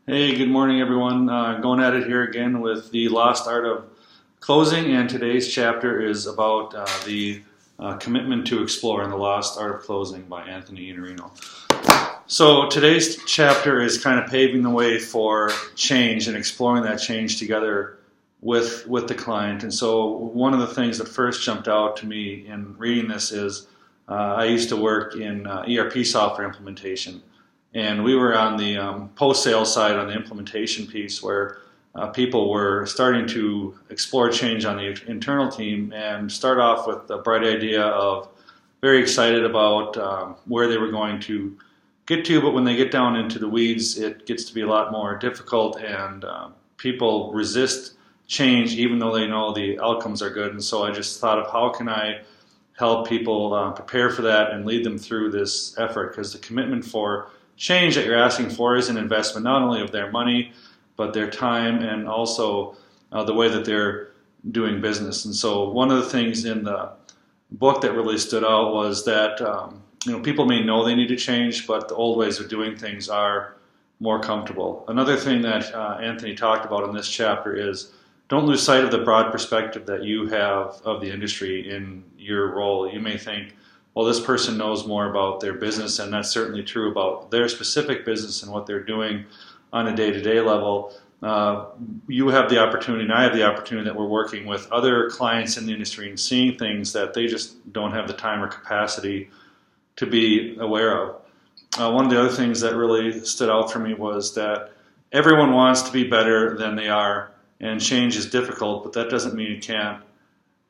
Hey, good morning, everyone. Going at it here again with the lost art of closing, and today's chapter is about the commitment to explore and the lost art of closing by Anthony Iannarino. So today's chapter is kind of paving the way for change and exploring that change together with the client. And so one of the things that first jumped out to me in reading this is I used to work in ERP software implementation. And we were on the post-sale side on the implementation piece where people were starting to explore change on the internal team and start off with the bright idea of very excited about where they were going to get to, but when they get down into the weeds, it gets to be a lot more difficult, and people resist change even though they know the outcomes are good. And so I just thought of how can I help people prepare for that and lead them through this effort, because the commitment for change that you're asking for is an investment not only of their money but their time and also the way that they're doing business. And so one of the things in the book that really stood out was that people may know they need to change, but the old ways of doing things are more comfortable. Another thing that Anthony talked about in this chapter is don't lose sight of the broad perspective that you have of the industry in your role. You may think, well, this person knows more about their business, and that's certainly true about their specific business and what they're doing on a day-to-day level. You have the opportunity, and I have the opportunity, that we're working with other clients in the industry and seeing things that they just don't have the time or capacity to be aware of. One of the other things that really stood out for me was that everyone wants to be better than they are, and change is difficult, but that doesn't mean it can't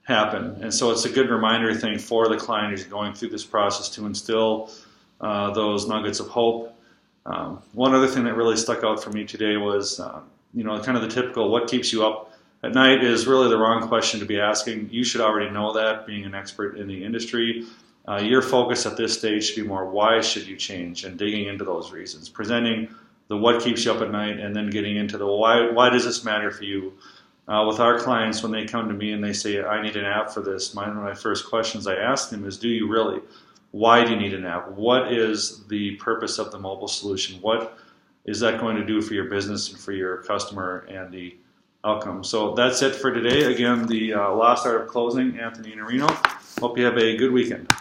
happen. And so it's a good reminder, I think, for the client who's going through this process to instill those nuggets of hope. One other thing that really stuck out for me today was, kind of the typical what keeps you up at night is really the wrong question to be asking. You should already know that, being an expert in the industry. Your focus at this stage should be more why should you change, and digging into those reasons, presenting the what keeps you up at night, and then getting into the why does this matter for you. With our clients, when they come to me and they say, I need an app for this, one of my first questions I ask them is, do you really? Why do you need an app? What is the purpose of the mobile solution? What is that going to do for your business and for your customer and the outcome? So that's it for today. Again, the Lost Art of Closing, Anthony Iannarino. Hope you have a good weekend.